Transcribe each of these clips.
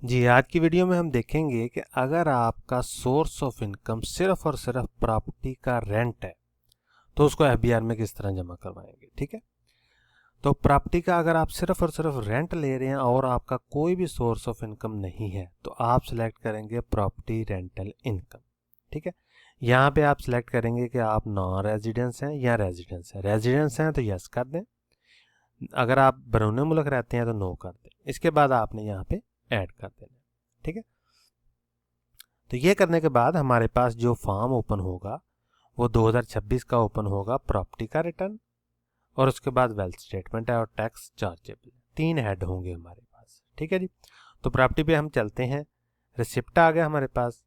जी, आज की वीडियो में हम देखेंगे कि अगर आपका सोर्स ऑफ इनकम सिर्फ और सिर्फ प्रॉपर्टी का रेंट है तो उसको एफबीआर में किस तरह जमा करवाएंगे। ठीक है, तो प्रॉपर्टी का अगर आप सिर्फ और सिर्फ रेंट ले रहे हैं और आपका कोई भी सोर्स ऑफ इनकम नहीं है तो आप सिलेक्ट करेंगे प्रॉपर्टी रेंटल इनकम। ठीक है, यहाँ पे आप सिलेक्ट करेंगे कि आप नॉन रेजिडेंस हैं या रेजिडेंस हैं। रेजिडेंस हैं तो यस कर दें, अगर आप बैरून मुल्क रहते हैं तो नो कर दें। इसके बाद आपने यहाँ पे ऐड कर देना। ठीक है, तो ये करने के बाद हमारे पास जो फॉर्म ओपन होगा वो 2026 का ओपन होगा, प्रॉपर्टी का रिटर्न और उसके बाद वेल्थ स्टेटमेंट है और टैक्स चार्जेबल। 3 हेड होंगे हमारे पास। ठीक है जी, तो प्रॉपर्टी पे हम चलते हैं। रिसिप्ट आ गया हमारे पास,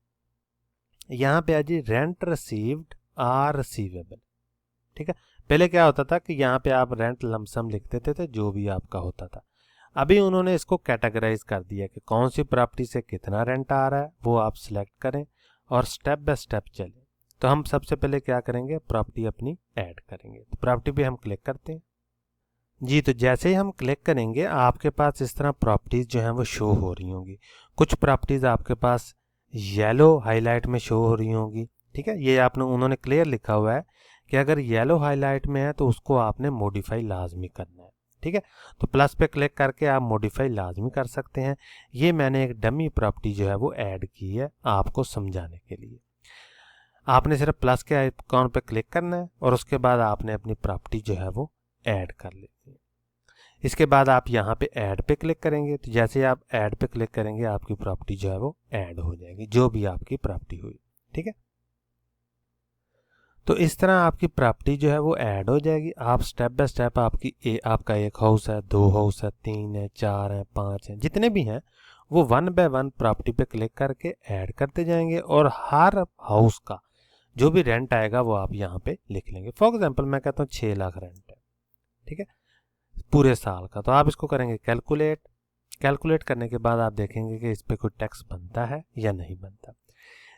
यहाँ पे आ जी रेंट रिसीव्ड आर रिसीवेबल। ठीक है, पहले क्या होता था कि यहाँ पे आप रेंट लमसम लिख देते थे जो भी आपका होता था। अभी उन्होंने इसको कैटेगराइज कर दिया कि कौन सी प्रॉपर्टी से कितना रेंट आ रहा है वो आप सिलेक्ट करें और स्टेप बाय स्टेप चलें। तो हम सबसे पहले क्या करेंगे, प्रॉपर्टी अपनी ऐड करेंगे। तो प्रॉपर्टी पे हम क्लिक करते हैं जी। तो जैसे ही हम क्लिक करेंगे आपके पास इस तरह प्रॉपर्टीज जो हैं वो शो हो रही होंगी। कुछ प्रॉपर्टीज आपके पास येलो हाईलाइट में शो हो रही होंगी। ठीक है, ये आपने उन्होंने क्लियर लिखा हुआ है कि अगर येलो हाईलाइट में है तो उसको आपने मॉडिफाई लाजमी करना है। ठीक है, तो प्लस पे क्लिक करके आप मॉडिफाई लाजमी कर सकते हैं। ये मैंने एक डमी प्रॉपर्टी जो है वो ऐड की है आपको समझाने के लिए। आपने सिर्फ प्लस के आइकॉन पे क्लिक करना है और उसके बाद आपने अपनी प्रॉपर्टी जो है वो ऐड कर लेनी है। इसके बाद आप यहाँ पे ऐड पे क्लिक करेंगे, तो जैसे आप ऐड पे क्लिक करेंगे आपकी प्रॉपर्टी जो है वो ऐड हो जाएगी, जो भी आपकी प्रॉपर्टी हुई। ठीक है, तो इस तरह आपकी प्रॉपर्टी जो है वो ऐड हो जाएगी। आप स्टेप बाय स्टेप आपका एक हाउस है, 2 हाउस है, 3 है, 4 है, 5 है, जितने भी हैं वो 1 बाय 1 प्रॉपर्टी पे क्लिक करके ऐड करते जाएंगे और हर हाउस का जो भी रेंट आएगा वो आप यहाँ पे लिख लेंगे। फॉर एग्जांपल मैं कहता हूँ 6 लाख रेंट है। ठीक है, पूरे साल का। तो आप इसको करेंगे कैलकुलेट। कैलकुलेट करने के बाद आप देखेंगे कि इस पे कोई टैक्स बनता है या नहीं बनता।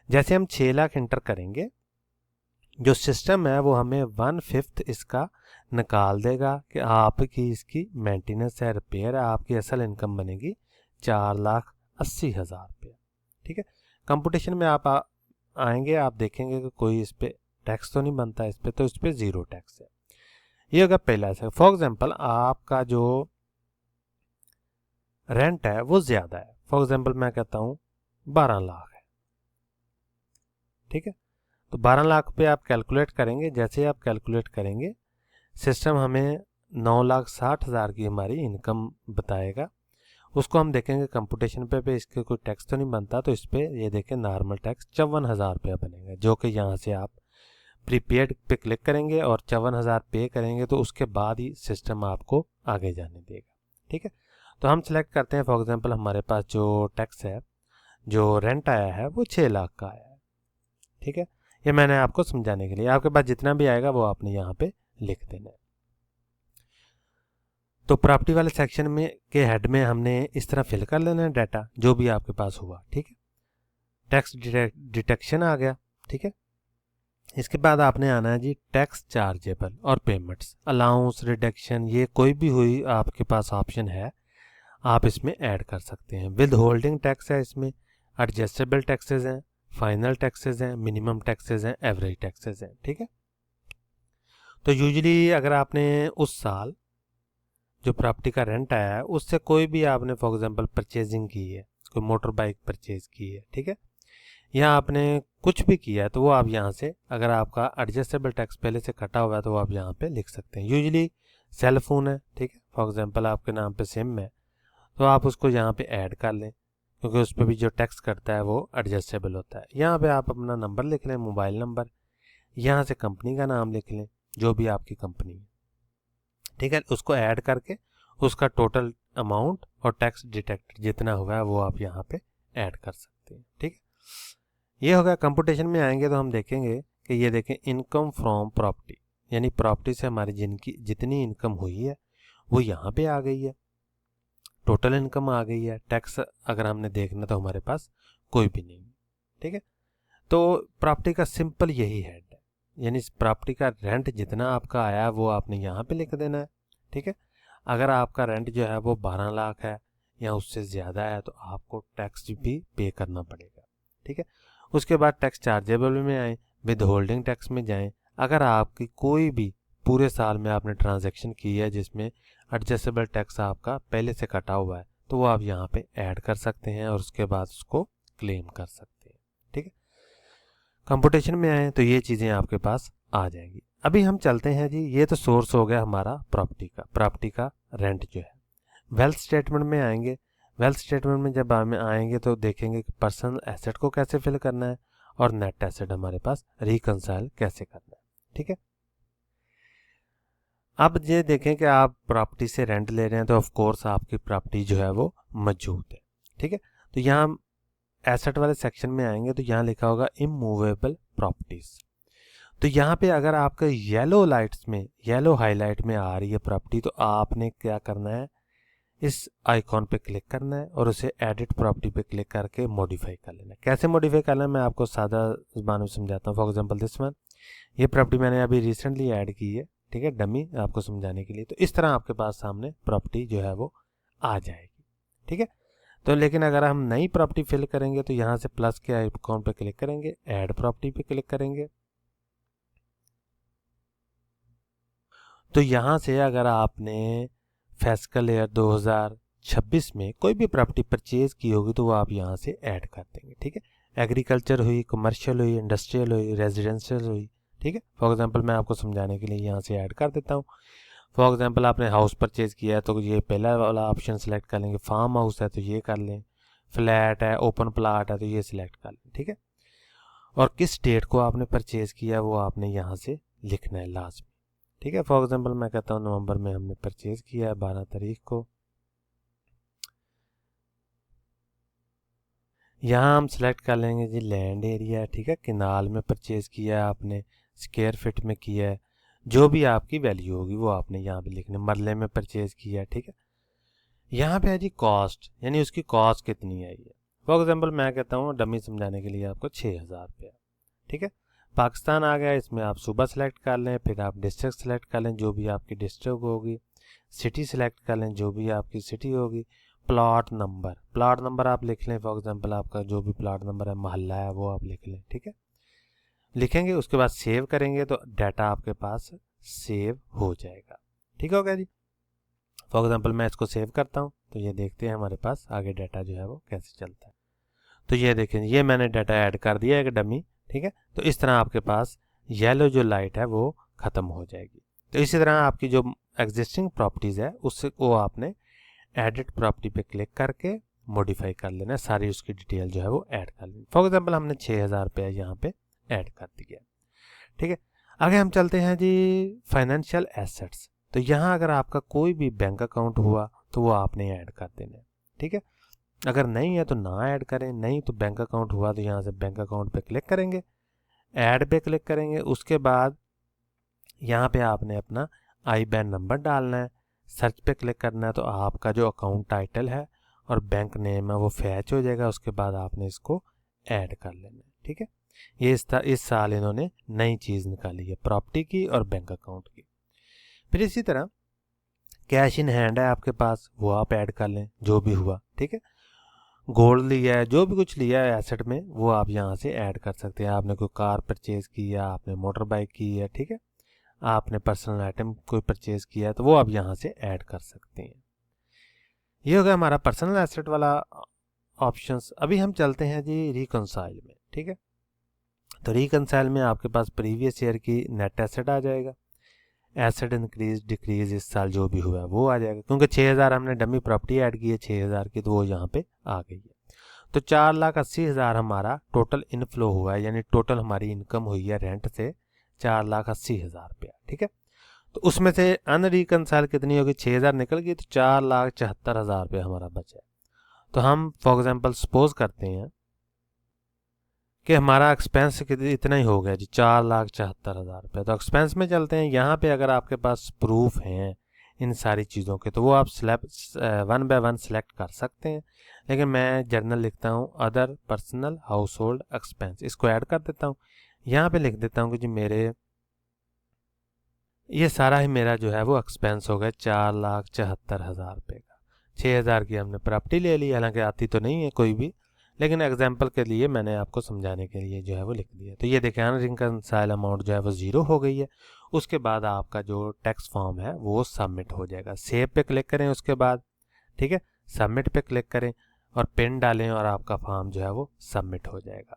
जैसे हम 6 लाख इंटर करेंगे, जो सिस्टम है वो हमें 1/5 इसका निकाल देगा कि आपकी इसकी मेंटेनेंस है, रिपेयर है। आपकी असल इनकम बनेगी 4,80,000 रुपया। ठीक है, कंपटीशन में आप आएंगे, आप देखेंगे कि कोई इस पे टैक्स तो नहीं बनता इस पे, तो इस पे 0 टैक्स है। ये होगा पहला है। फॉर एग्जांपल आपका जो रेंट है वो ज़्यादा है, फॉर एग्जांपल मैं कहता हूँ 12 लाख है। ठीक है, तो 12 लाख पे आप कैलकुलेट करेंगे। जैसे आप कैलकुलेट करेंगे सिस्टम हमें 9,60,000 की हमारी इनकम बताएगा। उसको हम देखेंगे कंप्यूटेशन पे इसके कोई टैक्स तो नहीं बनता, तो इस पे ये देखें नॉर्मल टैक्स 54,000 रुपया बनेगा, जो कि यहाँ से आप प्रीपेड पे क्लिक करेंगे और 54,000 पे करेंगे तो उसके बाद ही सिस्टम आपको आगे जाने देगा। ठीक है, तो हम सेलेक्ट करते हैं। फॉर एग्जांपल हमारे पास जो टैक्स है, जो रेंट आया है वो 6 लाख का आया है। ठीक है, ये मैंने आपको समझाने के लिए, आपके पास जितना भी आएगा वो आपने यहाँ पे लिख देना है। तो प्रॉपर्टी वाले सेक्शन में के हेड में हमने इस तरह फिल कर लेना है डाटा जो भी आपके पास हुआ। ठीक है, टैक्स डिटेक्शन आ गया। ठीक है, इसके बाद आपने आना है जी टैक्स चार्जेबल और पेमेंट्स, अलाउंस, रिडक्शन, ये कोई भी हुई आपके पास ऑप्शन है आप इसमें ऐड कर सकते हैं। विद होल्डिंग टैक्स है इसमें, एडजस्टेबल टैक्सेस हैं, फाइनल टैक्सेस हैं, मिनिमम टैक्सेस हैं, एवरेज टैक्सेस हैं। ठीक है, तो यूजुअली अगर आपने उस साल जो प्रॉपर्टी का रेंट आया है उससे कोई भी आपने फॉर एग्जांपल परचेजिंग की है, कोई मोटर बाइक परचेज की है, ठीक है, या आपने कुछ भी किया है तो वो आप यहाँ से, अगर आपका एडजस्टेबल टैक्स पहले से कटा हुआ है तो वो आप यहाँ पे लिख सकते हैं। यूजुअली सेल फोन है, ठीक है, फॉर एग्जांपल आपके नाम पे सिम है तो आप उसको यहाँ पे ऐड कर लें, क्योंकि उस पर भी जो टैक्स करता है वो एडजस्टेबल होता है। यहाँ पे आप अपना नंबर लिख लें, मोबाइल नंबर, यहाँ से कंपनी का नाम लिख लें, जो भी आपकी कंपनी है। ठीक है, उसको ऐड करके उसका टोटल अमाउंट और टैक्स डिटेक्ट जितना हुआ है वो आप यहाँ पे ऐड कर सकते हैं। ठीक है, ये होगा। कंप्यूटेशन में आएंगे तो हम देखेंगे कि ये देखें इनकम फ्रॉम प्रॉपर्टी, यानी प्रॉपर्टी से हमारी जिनकी जितनी इनकम हुई है वो यहाँ पे आ गई है, टोटल इनकम आ गई है। टैक्स अगर हमने देखना तो हमारे पास कोई भी नहीं। ठीक है, तो प्रॉपर्टी का सिंपल यही हेड है, यानी प्रॉपर्टी का रेंट जितना आपका आया वो आपने यहाँ पे लिख देना है। ठीक है, अगर आपका रेंट जो है वो 12 लाख है या उससे ज़्यादा है तो आपको टैक्स भी पे करना पड़ेगा, ठीक है। उसके बाद टैक्स चार्जेबल में आए, विद होल्डिंग टैक्स में जाएं। अगर आपकी कोई भी पूरे साल में आपने ट्रांजैक्शन की है जिसमें एडजस्टेबल टैक्स आपका पहले से कटा हुआ है तो वो आप यहाँ पे ऐड कर सकते हैं और उसके बाद उसको क्लेम कर सकते हैं, ठीक है। कंप्यूटेशन में आए तो ये चीज़ें आपके पास आ जाएंगी। अभी हम चलते हैं जी, ये तो सोर्स हो गया हमारा प्रॉपर्टी का रेंट जो है। वेल्थ स्टेटमेंट में आएंगे। वेल्थ स्टेटमेंट में जब हम आएंगे तो देखेंगे कि पर्सनल एसेट को कैसे फिल करना है और नेट एसेट हमारे पास रिकंसाइल कैसे करना है, ठीक है। अब ये देखें कि आप प्रॉपर्टी से रेंट ले रहे हैं तो ऑफ कोर्स आपकी प्रॉपर्टी जो है वो मौजूद है, ठीक है। तो यहाँ एसेट वाले सेक्शन में आएंगे तो यहाँ लिखा होगा इमूवेबल प्रॉपर्टीज। तो यहाँ पे अगर आपका येलो हाईलाइट में आ रही है प्रॉपर्टी तो आपने क्या करना है, इस आइकॉन पे क्लिक करना है और उसे एडिट प्रॉपर्टी पे क्लिक करके मॉडिफाई कर लेना है। कैसे मॉडिफाई करना है मैं आपको सादा ज़बान में समझाता हूँ। फॉर एग्जांपल दिस वन, ये प्रॉपर्टी मैंने अभी रिसेंटली ऐड की है, ठीक है, डमी आपको समझाने के लिए। तो इस तरह आपके पास सामने प्रॉपर्टी जो है वो आ जाएगी, ठीक है। तो लेकिन अगर हम नई प्रॉपर्टी फिल करेंगे तो यहाँ से प्लस के आइकॉन पे क्लिक करेंगे, ऐड प्रॉपर्टी पे क्लिक करेंगे। तो यहाँ से अगर आपने फिस्कल ईयर 2026 में कोई भी प्रॉपर्टी परचेज की होगी तो वो आप यहाँ से ऐड कर देंगे, ठीक है। एग्रीकल्चर हुई, कमर्शियल हुई, इंडस्ट्रियल हुई, रेजिडेंशियल हुई, ठीक है। फॉर एग्जांपल मैं आपको समझाने के लिए यहाँ से ऐड कर देता हूँ। फॉर एग्जांपल आपने हाउस परचेज किया है तो ये पहला वाला ऑप्शन सेलेक्ट कर लेंगे। फार्म हाउस है तो ये कर लें, फ्लैट है, ओपन प्लाट है तो ये सिलेक्ट कर लें, ठीक है। और किस डेट को आपने परचेज किया वो आपने यहाँ से लिखना है लास्ट में, ठीक है। फॉर एग्जांपल मैं कहता हूँ नवंबर में हमने परचेज किया है 12 तारीख को। यहाँ हम सेलेक्ट कर लेंगे जी लैंड एरिया, ठीक है, किनाल में परचेज किया है आपने, स्क्वायर फिट में किया है, जो भी आपकी वैल्यू होगी वो आपने यहाँ पे लिखनी, मरले में परचेज किया है, ठीक है। यहाँ पे है जी कॉस्ट, यानी उसकी कॉस्ट कितनी आई है। फॉर एग्जांपल मैं कहता हूँ डमी समझाने के लिए आपको 6,000 रुपया, ठीक है। पाकिस्तान आ गया, इसमें आप सूबा सेलेक्ट कर लें, फिर आप डिस्ट्रिक्ट सेलेक्ट कर लें जो भी आपकी डिस्ट्रिक्ट होगी, सिटी सेलेक्ट कर लें जो भी आपकी सिटी होगी, प्लॉट नंबर आप लिख लें। फॉर एग्जांपल आपका जो भी प्लॉट नंबर है, मोहल्ला है, वो आप लिख लें, ठीक है। लिखेंगे, उसके बाद सेव करेंगे तो डाटा आपके पास सेव हो जाएगा, ठीक हो गया जी। फॉर एग्जांपल मैं इसको सेव करता हूँ तो ये देखते हैं हमारे पास आगे डाटा जो है वो कैसे चलता है। तो ये देखें, ये मैंने डाटा ऐड कर दिया है एक डमी, ठीक है। तो इस तरह आपके पास येलो जो लाइट है वो ख़त्म हो जाएगी। तो इसी तरह आपकी जो एग्जिस्टिंग प्रॉपर्टीज़ है उससे वो आपने एडिट प्रॉपर्टी पे क्लिक करके मॉडिफाई कर लेना, सारी उसकी डिटेल जो है वो ऐड कर लेनी। फॉर एग्जांपल हमने 6,000 रुपया यहाँ पे ऐड कर दिया, ठीक है। आगे हम चलते हैं जी फाइनेंशियल एसेट्स। तो यहाँ अगर आपका कोई भी बैंक अकाउंट हुआ तो वो आपने ऐड कर देना है, ठीक है। अगर नहीं है तो ना ऐड करें, नहीं तो बैंक अकाउंट हुआ तो यहाँ से बैंक अकाउंट पे क्लिक करेंगे, ऐड पे क्लिक करेंगे। उसके बाद यहाँ पे आपने अपना IBAN नंबर डालना है, सर्च पे क्लिक करना है तो आपका जो अकाउंट टाइटल है और बैंक नेम है वो फैच हो जाएगा। उसके बाद आपने इसको ऐड कर लेना है, ठीक है। ये इस साल इन्होंने नई चीज़ निकाली है प्रॉपर्टी की और बैंक अकाउंट की। फिर इसी तरह कैश इन हैंड है आपके पास, वो आप ऐड कर लें जो भी हुआ, ठीक है। गोल्ड लिया है, जो भी कुछ लिया है एसेट में वो आप यहाँ से ऐड कर सकते हैं। आपने कोई कार परचेज की है, आपने मोटर बाइक की है, ठीक है, आपने पर्सनल आइटम कोई परचेज किया है तो वो आप यहाँ से ऐड कर सकते हैं। ये हो गया हमारा पर्सनल एसेट वाला ऑप्शंस। अभी हम चलते हैं जी रिकंसाइल में, ठीक है। तो रिकंसाइल में आपके पास प्रीवियस ईयर की नेट एसेट आ जाएगा, एसेट इंक्रीज डिक्रीज इस साल जो भी हुआ है वो आ जाएगा, क्योंकि 6,000 हमने डमी प्रॉपर्टी ऐड की है 6,000 की तो वो यहाँ पे आ गई है। तो 4,80,000 हमारा टोटल इनफ्लो हुआ है, यानी टोटल हमारी इनकम हुई है रेंट से 4,80,000 रुपया, ठीक है। तो उसमें से अनरिकंसाइल कितनी होगी, 6,000 निकल गई तो 4,74,000 रुपया हमारा बचा है। तो हम फॉर एग्जांपल सपोज करते हैं कि हमारा एक्सपेंस इतना ही हो गया जी 4,74,000 रुपये। तो एक्सपेंस में चलते हैं। यहाँ पे अगर आपके पास प्रूफ हैं इन सारी चीज़ों के तो वो आप वन बाय वन सेलेक्ट कर सकते हैं, लेकिन मैं जर्नल लिखता हूँ other personal house hold expense, इसको ऐड कर देता हूँ। यहाँ पे लिख देता हूँ कि जी मेरे ये सारा ही मेरा जो है वो एक्सपेंस हो गया 4,74,000 रुपये का। 6000 की हमने प्रॉपर्टी ले ली, हालांकि आती तो नहीं है कोई भी, लेकिन एग्जाम्पल के लिए मैंने आपको समझाने के लिए जो है वो लिख दिया। तो ये देखें अनरिकंसाइल्ड अमाउंट जो है वो 0 हो गई है। उसके बाद आपका जो टैक्स फॉर्म है वो सबमिट हो जाएगा। सेव पे क्लिक करें उसके बाद, ठीक है, सबमिट पे क्लिक करें और पिन डालें और आपका फॉर्म जो है वो सबमिट हो जाएगा।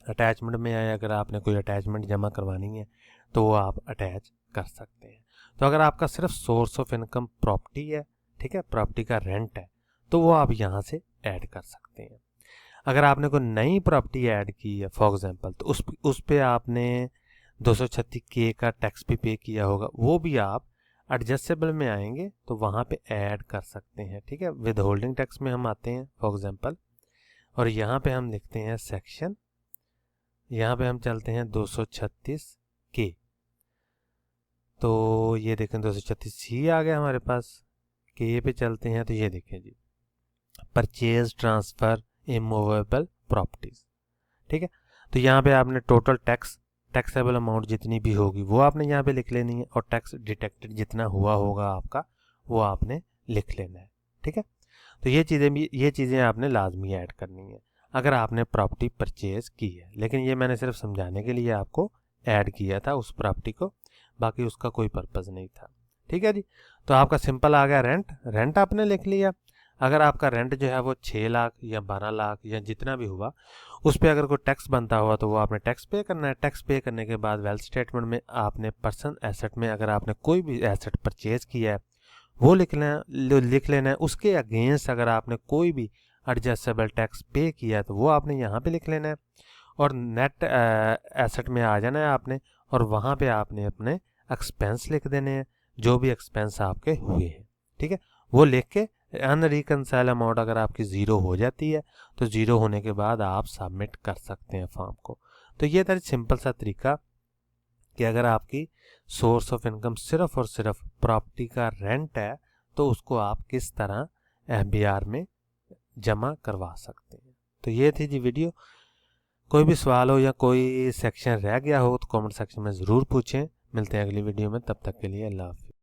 अटैचमेंट में आए, अगर आपने कोई अटैचमेंट जमा करवानी है तो वो आप अटैच कर सकते हैं। तो अगर आपका सिर्फ सोर्स ऑफ इनकम प्रॉपर्टी है, ठीक है, प्रॉपर्टी का रेंट है, तो वो आप यहाँ से ऐड कर सकते हैं। अगर आपने कोई नई प्रॉपर्टी ऐड की है फॉर एग्जांपल, तो उस पे आपने 236K का टैक्स भी पे किया होगा, वो भी आप एडजस्टेबल में आएंगे तो वहाँ पे ऐड कर सकते हैं, ठीक है। विद होल्डिंग टैक्स में हम आते हैं फॉर एग्जांपल, और यहाँ पे हम लिखते हैं सेक्शन, यहाँ पे हम चलते हैं 236K, तो ये देखें 236C आ गया हमारे पास। के पे चलते हैं तो ये देखें जी, परचेज ट्रांसफ़र इमूवेबल प्रॉपर्टीज, ठीक है। तो यहाँ पे आपने टोटल टैक्सेबल अमाउंट जितनी भी होगी वो आपने यहाँ पे लिख लेनी है, और टैक्स डिटेक्टेड जितना हुआ होगा आपका वो आपने लिख लेना है, ठीक है। तो ये चीज़ें आपने लाजमी ऐड करनी है अगर आपने प्रॉपर्टी परचेज की है, लेकिन ये मैंने सिर्फ समझाने के लिए आपको ऐड किया था उस प्रॉपर्टी को, बाकी उसका कोई पर्पज़ नहीं था, ठीक है जी। तो आपका सिंपल आ गया रेंट आपने लिख लिया। अगर आपका रेंट जो है वो 6 लाख या 12 लाख या जितना भी हुआ, उस पर अगर कोई टैक्स बनता हुआ तो वो आपने टैक्स पे करना है। टैक्स पे करने के बाद वेल्थ स्टेटमेंट में आपने पर्सन एसेट में अगर आपने कोई भी एसेट परचेज किया है वो लिख लेना है। उसके अगेंस्ट अगर आपने कोई भी एडजस्टेबल टैक्स पे किया है तो वो आपने यहाँ पे लिख लेना है, और नेट एसेट में आ जाना है आपने, और वहाँ पे आपने अपने एक्सपेंस लिख देने हैं, जो भी एक्सपेंस आपके हुए हैं, ठीक है, वो लिख के अनरिकंसाइल्ड अमाउंट अगर आपकी 0 हो जाती है तो 0 होने के बाद आप सबमिट कर सकते हैं फॉर्म को। तो ये था सिंपल सा तरीका कि अगर आपकी सोर्स ऑफ इनकम सिर्फ और सिर्फ प्रॉपर्टी का रेंट है तो उसको आप किस तरह एफबीआर में जमा करवा सकते हैं। तो ये थी जी वीडियो। कोई भी सवाल हो या कोई सेक्शन रह गया हो तो कमेंट सेक्शन में ज़रूर पूछें। मिलते हैं अगली वीडियो में, तब तक के लिए अल्लाह हाफ़िज़।